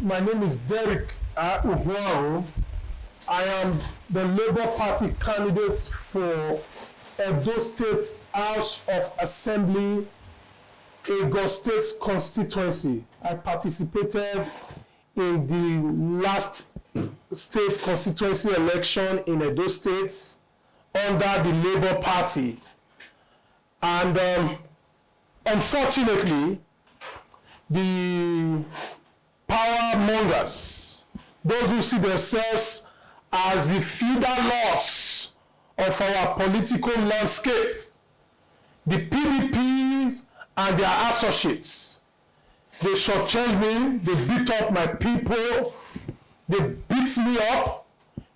My name is Derek Uhunmwangho. I am the Labour Party candidate for Edo State House of Assembly, Ego State constituency. I participated in the last state constituency election in Edo State under the Labour Party. And unfortunately, the power mongers, those who see themselves as the feudal lords of our political landscape, the PDPs and their associates, they shortchanged me, they beat up my people, they beat me up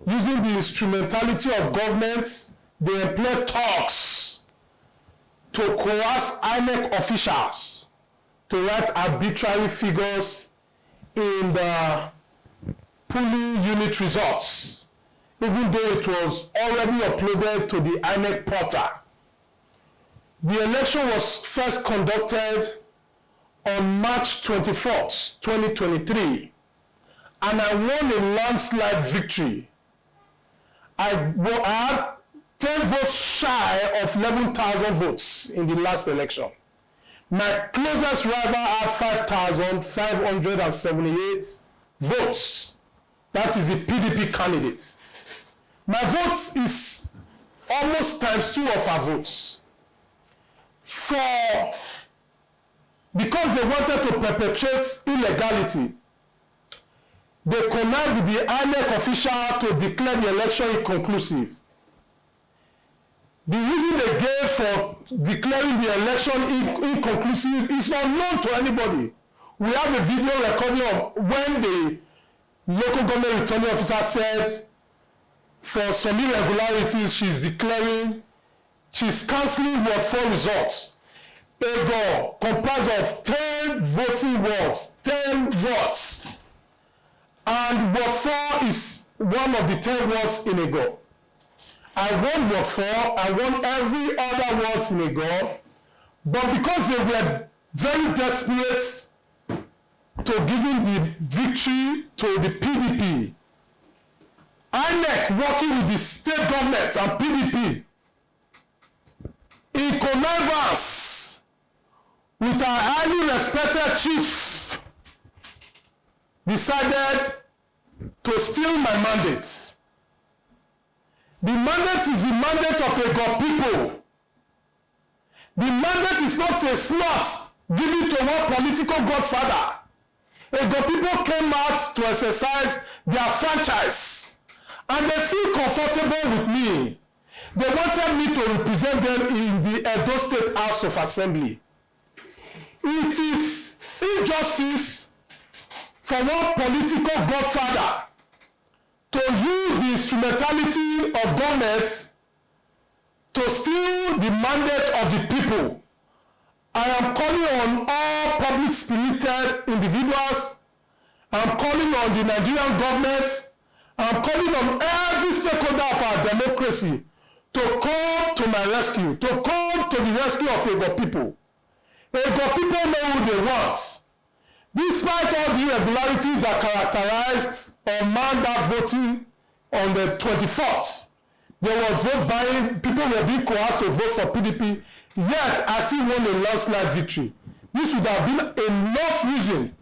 using the instrumentality of government. They employ talks to coerce INEC officials to write arbitrary figures in the polling unit results, even though it was already uploaded to the INEC portal. The election was first conducted on March 24th, 2023, and I won a landslide victory. I had 10 votes shy of 11,000 votes in the last election. My closest rival had 5,578 votes. That is the PDP candidate. My vote is almost times 2 of our votes. Because they wanted to perpetrate illegality, they connived with the INEC official to declare the election inconclusive. The reason they gave for declaring the election inconclusive is unknown to anybody. We have a video recording of when the local government returning officer said for some irregularities she's cancelling Ward 4 results. Ego comprised of 10 voting wards, 10 wards. And Ward 4 is one of the 10 wards in Ego. I won Ward 4, I won every other wards in Ego, but because they were very desperate to giving the victory to the PDP, INEC working with the state government and PDP in connivance with our highly respected chief decided to steal my mandate. The mandate is the mandate of Ego people. The mandate is not a slot given to one political godfather. Ego people came out to exercise their franchise, and they feel comfortable with me. They wanted me to represent them in the Edo State House of Assembly. It is injustice for one political godfather to use the instrumentality of government to steal the mandate of the people. I am calling on all public-spirited individuals. I am calling on the Nigerian government. I am calling on every stakeholder of our democracy to come to my rescue, to come to the rescue of Ego people. Ego people know who they want. Despite all the irregularities that characterized that voting on the 24th, there was vote buying, people were being coerced to vote for PDP, yet I still won a landslide victory. This would have been enough reason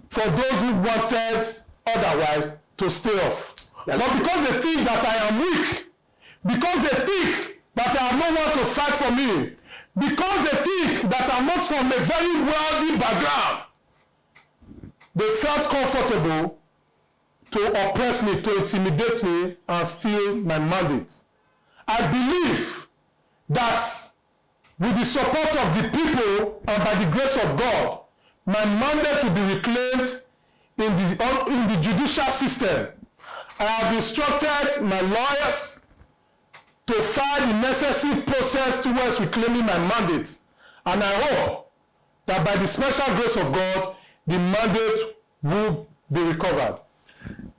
for those who wanted otherwise to stay off. But because they think that I am weak, because they think that I have no one to fight for me, because they think that I'm not from a very wealthy background, they felt comfortable to oppress me, to intimidate me, and steal my mandate. I believe that with the support of the people and by the grace of God, my mandate will be reclaimed in the judicial system. I have instructed my lawyers to file the necessary process towards reclaiming my mandate. And I hope that by the special grace of God, the mandate will be recovered.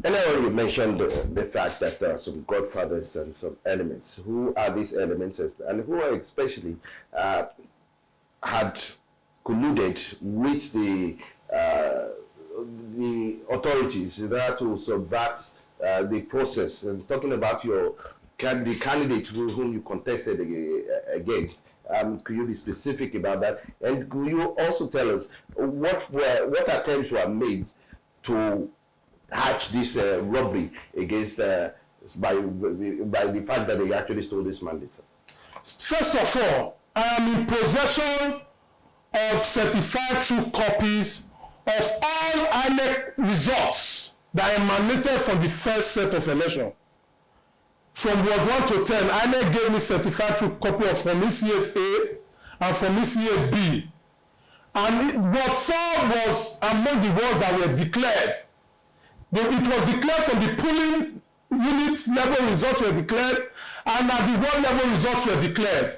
Earlier you mentioned the fact that there are some godfathers and some elements. Who are these elements and who are especially had colluded with the the authorities in order to subvert the process? And talking about the candidate whom you contested against, could you be specific about that? And could you also tell us what attempts were made to hatch this robbery against by the fact that they actually stole this mandate? First of all, I am in possession of certified true copies of all INEC results that emanated from the first set of election. From Ward 1 to 10, INEC gave me certified true copy of from EC8A and from EC8B. And Ward 4 was among the ones that were declared. It was declared from the polling unit level results were declared, and at the one level results were declared.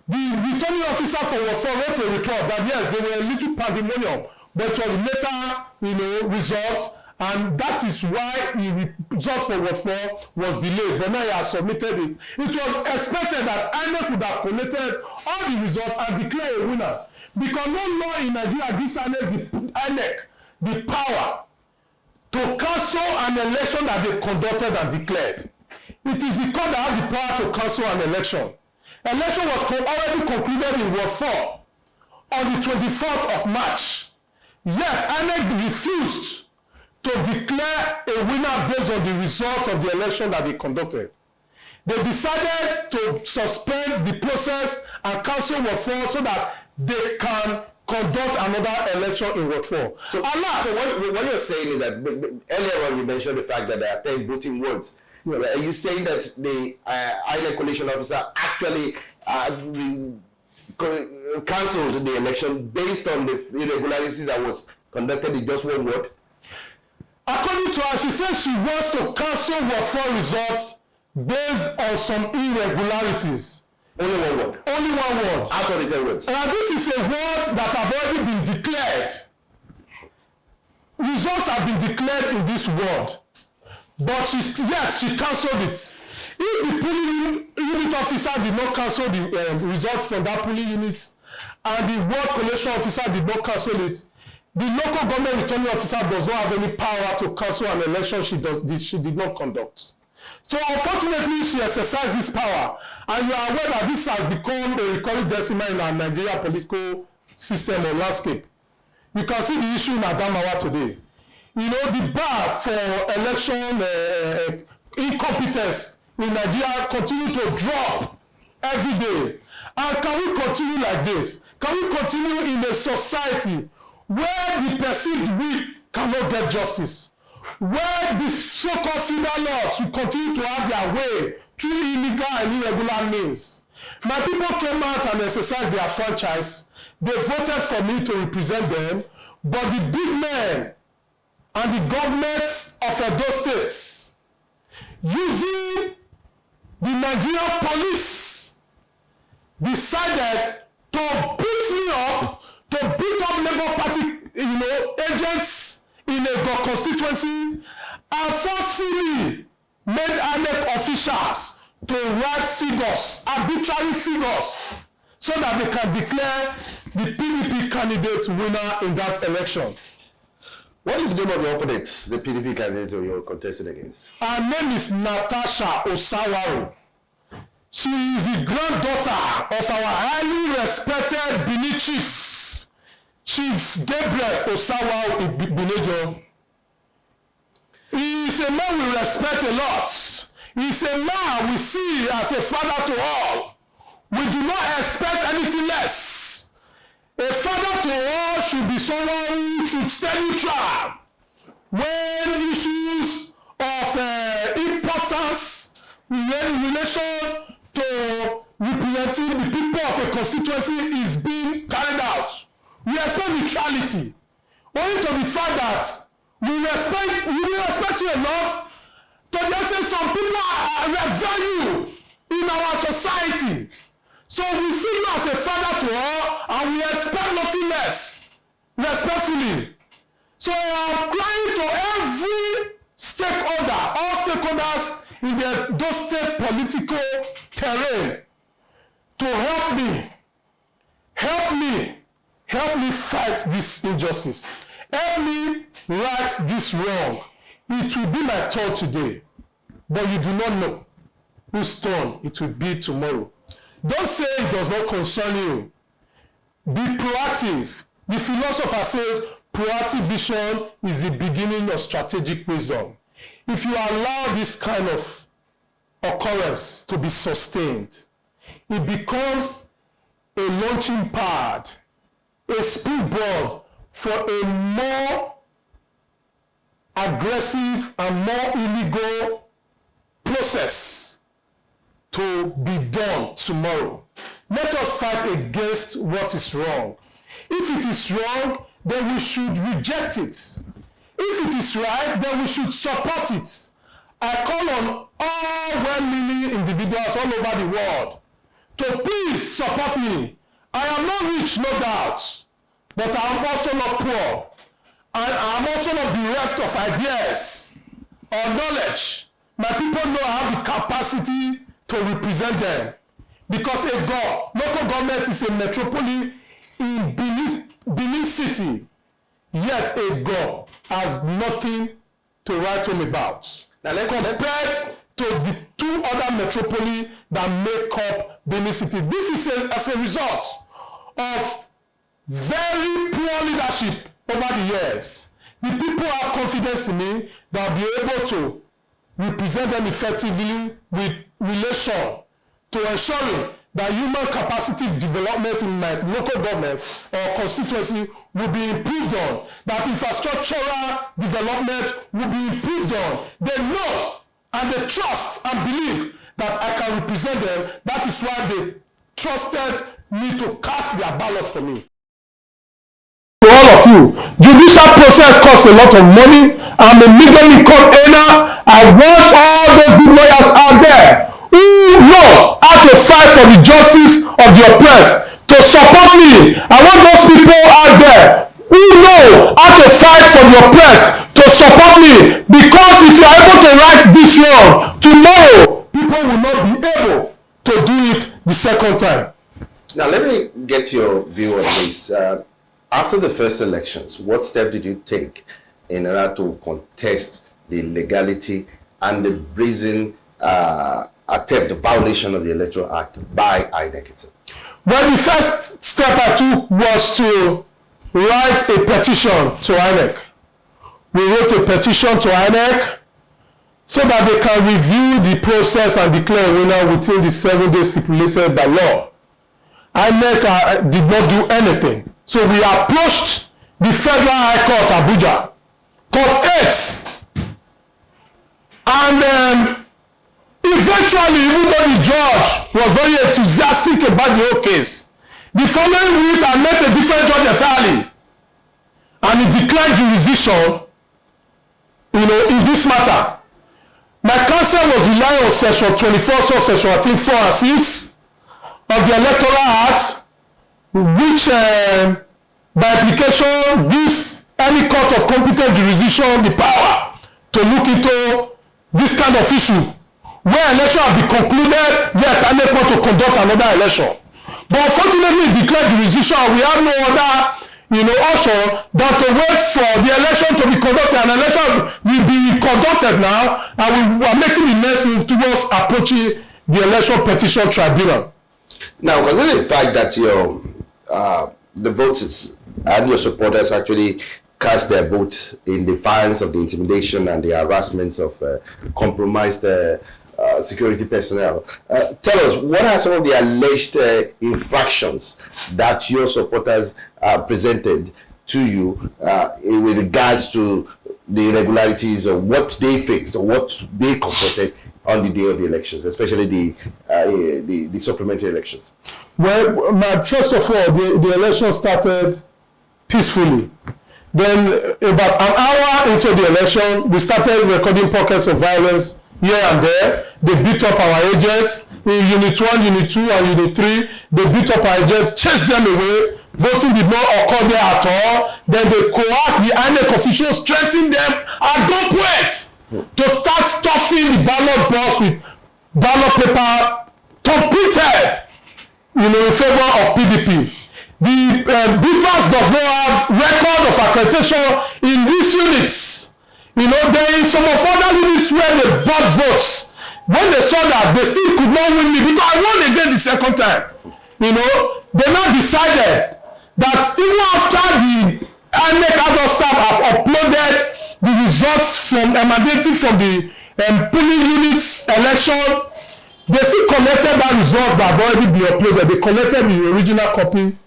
The returning officer for Ward 4 wrote a report that yes, there were a little pandemonium, but it was later, resolved, and that is why the result for Ward 4 was delayed. But now he has submitted it. It was expected that INEC would have collated all the results and declare a winner, because no law in Nigeria gives INEC the power to cancel an election that they conducted and declared. It is the court that has the power to cancel an election. Election was already concluded in Ward 4 on the 24th of March. Yet INEC refused to declare a winner based on the result of the election that they conducted. They decided to suspend the process and cancel Ward 4 so that they can conduct another election in Ward 4. So what you're saying is that earlier on you mentioned the fact that there are 10 voting wards. Yeah. Are you saying that the INEC coalition officer actually cancelled the election based on the irregularity that was conducted in just one ward? According to her, she says she wants to cancel Ward 4 results based on some irregularities. Only one word. Only one word. Out of the 10 words. And this is a word that have already been declared. Results have been declared in this word. But she cancelled it. If the polling unit officer did not cancel the results from that polling unit, and the ward collation officer did not cancel it, the local government returning officer does not have any power to cancel an election she did not conduct. So unfortunately, she exercised this power, and you are aware that this has become a recurring decimal in our Nigeria political system or landscape. You can see the issue in Adamawa today. The bar for election incompetence in Nigeria continue to drop every day. And can we continue like this? Can we continue in a society where the perceived weak cannot get justice? Where the so-called feudal lords will continue to have their way through illegal and irregular means? My people came out and exercised their franchise. They voted for me to represent them, but the big men and the governments of Edo states, using the Nigerian police, decided to beat me up, to beat up Labour Party, agents in a constituency, and forcefully made INEC officials to write figures, arbitrary figures, so that they can declare the PDP candidate winner in that election. What is the name of your opponent, the PDP candidate you're contesting against? Her name is Natasha Osawaru. She is the granddaughter of our highly respected Benin chief, Chief Gabriel Osawaru Ibinejo. He is a man we respect a lot. He is a man we see as a father to all. We do not expect anything less. A father to all should be someone who should stay neutral when issues of importance in relation to representing the people of a constituency is being carried out. We expect neutrality. Only to the fact that we respect you a lot, to just say some people revere you in our society. So we see you as a father to all, and we expect nothing less, respectfully. So I am crying to every stakeholder, all stakeholders in those state political terrain, to help me fight this injustice. Help me right this wrong. It will be my turn today, but you do not know whose turn it will be tomorrow. Don't say it does not concern you. Be proactive. The philosopher says proactive vision is the beginning of strategic wisdom. If you allow this kind of occurrence to be sustained, it becomes a launching pad, a springboard for a more aggressive and more illegal process to be done tomorrow. Let us fight against what is wrong. If it is wrong, then we should reject it. If it is right, then we should support it. I call on all well-meaning individuals all over the world to please support me. I am not rich, no doubt, but I am also not poor. And I am also not bereft of ideas or knowledge. My people know I have the capacity to represent them. Because local government is a metropolis in Benin City, yet a God has nothing to write home about. Now, compared to the two other metropolis that make up Benin City. This is as a result of very poor leadership over the years. The people have confidence in me that I'll be able to represent them effectively with relation to ensuring that human capacity development in my local government or constituency will be improved on, that infrastructural development will be improved on. They know and they trust and believe that I can represent them. That is why they trusted me to cast their ballot for me. To all of you, judicial process costs a lot of money. I'm a middle income earner. I want all those good lawyers out there who know how to fight for the justice of the oppressed to support me. I want those people out there who know how to fight for the oppressed to support me, because if you are able to right this wrong, tomorrow people will not be able to do it the second time. Now let me get your view on this. After the first elections, what step did you take in order to contest the legality and the brazen attempt, the violation of the Electoral Act by INEC? Well, the first step I took was to write a petition to INEC. We wrote a petition to INEC so that they can review the process and declare a winner within the 7 days stipulated by law. INEC did not do anything. So we approached the Federal High Court, Abuja, Court 8, and eventually, even though the judge was very enthusiastic about the whole case, the following week I met a different judge entirely, and he declined jurisdiction, in this matter. My counsel was relying on section 24, so section 4 and 6 of the Electoral Act, which by application gives any court of competent jurisdiction the power to look into this kind of issue. Where election has been concluded, yet INEC want to conduct another election. But unfortunately, declared jurisdiction, we have no other, option than to wait for the election to be conducted. An election will be conducted now, and we are making the next move towards approaching the election petition tribunal. Now, considering the fact that the voters and your supporters actually cast their votes in defiance of the intimidation and the harassments of compromised security personnel, tell us, what are some of the alleged infractions that your supporters presented to you with regards to the irregularities or what they faced or what they confronted on the day of the elections, especially the supplementary elections? Well, first of all, the election started peacefully. Then, about an hour into the election, we started recording pockets of violence here and there. They beat up our agents in Unit 1, Unit 2, and Unit 3. They beat up our agents, chased them away. Voting did not occur there at all. Then they coerced the INEC officials, strengthened them at gunpoint to start stuffing the ballot box with ballot paper printed, in favor of PDP. the BVAS does not have record of accreditation in these units. You know, there is some of other units where they bought votes. When they saw that, they still could not win me because I won again the second time. You know, they now decided that even after the INEC adult staff have uploaded the results from emanating from the polling units election, they still collected that result that have already been uploaded. They collected the original copy.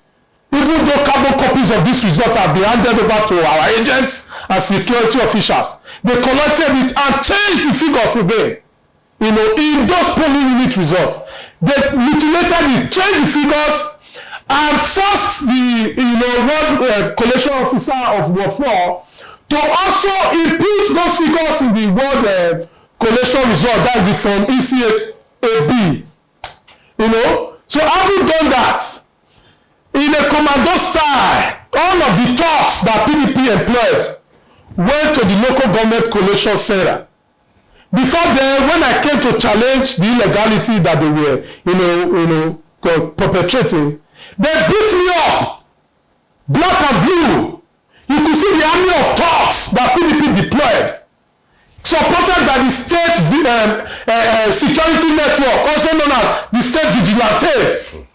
Even though carbon copies of this result have been handed over to our agents and security officials, they collected it and changed the figures again. You know, in those polling unit results, they mutilated it, changed the figures, and forced the one collation officer of Ward 4 to also input those figures in the word collation result, that is from EC8AB. You know, so having done that, in a commando style, all of the talks that PDP employed went to the local government collation center. Before then, when I came to challenge the illegality that they were, perpetrating, they beat me up, black and blue. You could see the army of thugs that PDP deployed, supported by the state security network, also known as the state vigilante.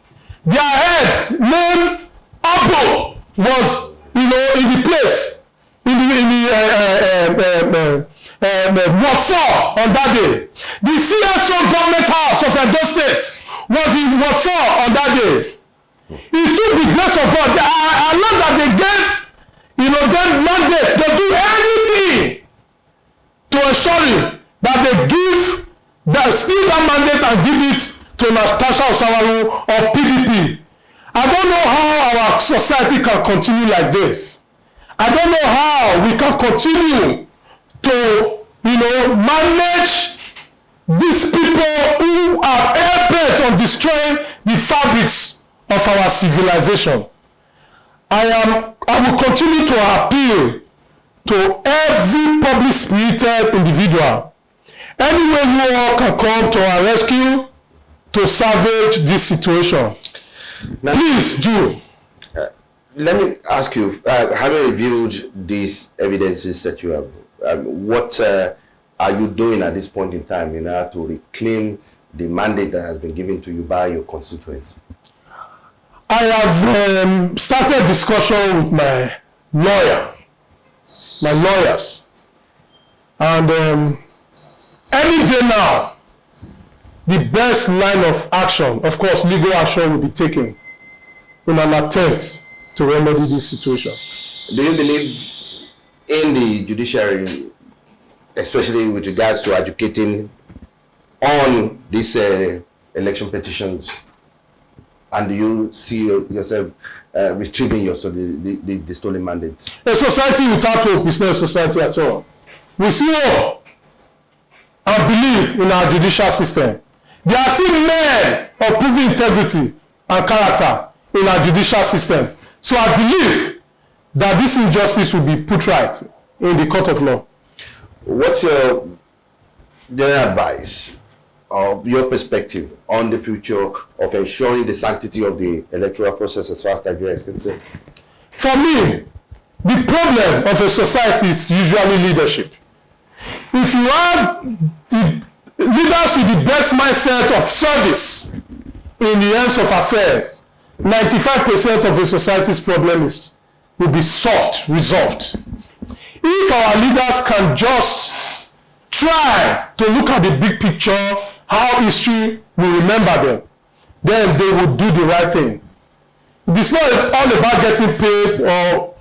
Their head, named Abo, was, in the place, in the Ward 4 on that day. The CSO government house of Edo State was in Ward 4 on that day. It took the grace of God. I love that they gave, them mandate to do anything to ensure that they steal that mandate and give it to Natasha Osawaru of PDP. I don't know how our society can continue like this. I don't know how we can continue to, manage these people who are hell-bent on destroying the fabrics of our civilization. I will continue to appeal to every public-spirited individual. Anywhere you all can come to our rescue to salvage this situation. Now, please do. Let me ask you, having reviewed these evidences that you have, what are you doing at this point in time in order to reclaim the mandate that has been given to you by your constituents? I have started discussion with my lawyers, and any day now, the best line of action, of course, legal action will be taken in an attempt to remedy this situation. Do you believe in the judiciary, especially with regards to educating on these election petitions? And do you see yourself retrieving the stolen mandates? A society without hope is not a society at all. We see hope and believe in our judicial system. There are still men of proven integrity and character in our judicial system. So I believe that this injustice will be put right in the court of law. What's your general advice or your perspective on the future of ensuring the sanctity of the electoral process as far as Nigeria is concerned? For me, the problem of a society is usually leadership. If you have the leaders with the best mindset of service in the ends of affairs, 95% of a society's problem will be resolved. If our leaders can just try to look at the big picture, how history will remember them, then they will do the right thing. It's not all about getting paid or,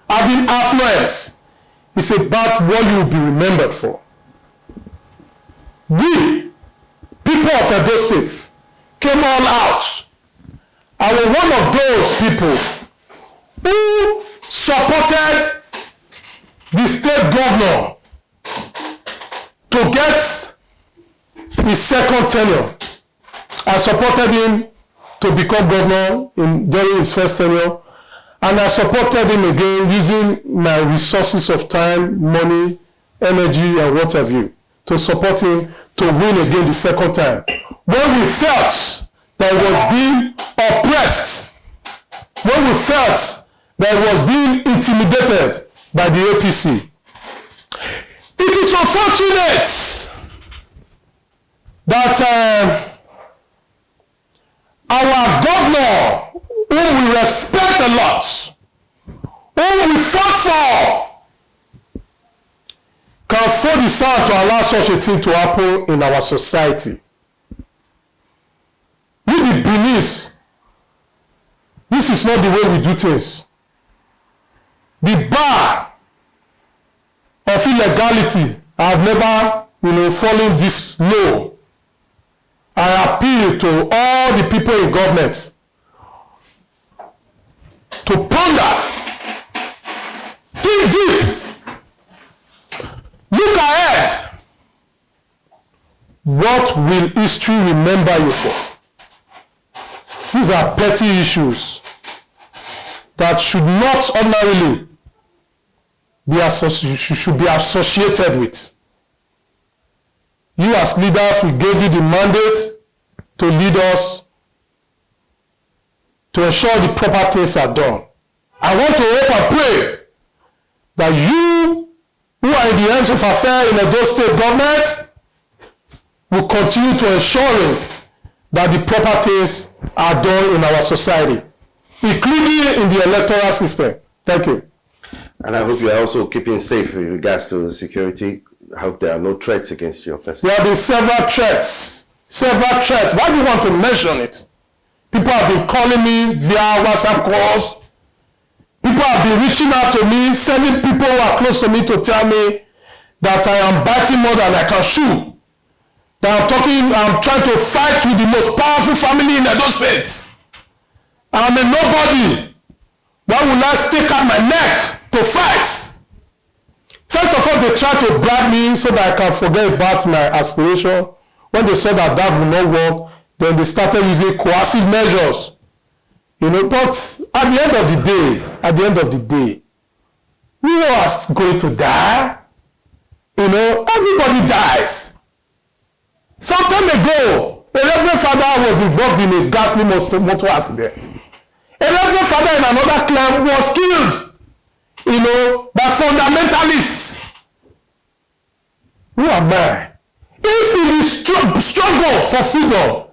having affluence. It's about what you will be remembered for. We, people of Edo State, came all out. I was one of those people who supported the state governor to get his second tenure. I supported him to become governor during his first tenure, and I supported him again using my resources of time, money, energy, and what have you, to support him to win again the second time. When we felt that he was being oppressed, when felt that it was being intimidated by the APC. It is unfortunate that our governor, whom we respect a lot, whom we fought for, can afford the sound to allow such a thing to happen in our society. We the Benis, this is not the way we do things. The bar of illegality, I have never, fallen this low. I appeal to all the people in government to ponder, think deep, look ahead. What will history remember you for? These are petty issues that should not ordinarily should be associated with. You as leaders, we gave you the mandate to lead us, to ensure the proper things are done. I want to hope and pray that you, who are in the hands of affairs in Edo State government, will continue to ensure that the proper things are done in our society, including in the electoral system. Thank you. And I hope you are also keeping safe in regards to security. I hope there are no threats against your person. There have been several threats. Several threats. Why do you want to mention it? People have been calling me via WhatsApp calls. People have been reaching out to me, sending people who are close to me to tell me that I am biting more than I can chew. That I'm trying to fight with the most powerful family in Edo State. I'm a nobody. Why will I stick out my neck to fight? First of all, they tried to bribe me so that I can forget about my aspiration. When they saw that that would not work, then they started using coercive measures. But at the end of the day, who was going to die? Everybody dies. Some time ago, a Reverend Father was involved in a ghastly motor accident. A Reverend Father in another clan was killed, by fundamentalists. Who am I? If we struggle for freedom,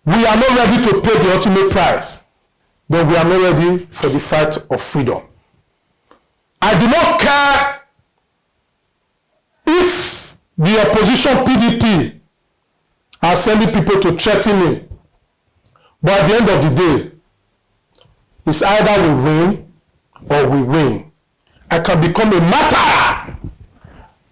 we are not ready to pay the ultimate price, then we are not ready for the fight of freedom. I do not care if the opposition PDP are sending people to threaten me, but at the end of the day, it's either we win or we win. I can become a martyr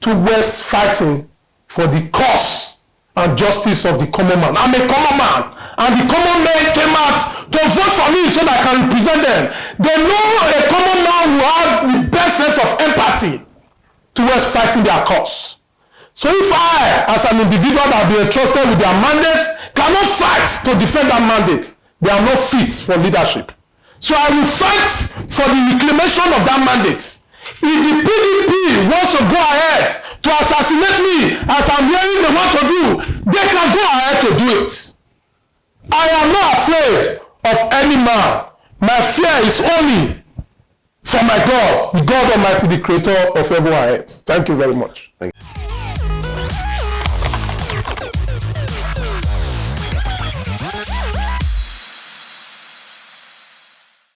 towards fighting for the cause and justice of the common man. I'm a common man, and the common men came out to vote for me so that I can represent them. They know a common man who has the best sense of empathy towards fighting their cause. So if I, as an individual that have been entrusted with their mandate, cannot fight to defend that mandate, they are not fit for leadership. So I will fight for the reclamation of that mandate. If the PDP wants to go ahead to assassinate me, as I'm hearing they want to do, they can go ahead to do it. I am not afraid of any man. My fear is only for my God, the God Almighty, the creator of heaven and earth. Thank you very much. Thank you.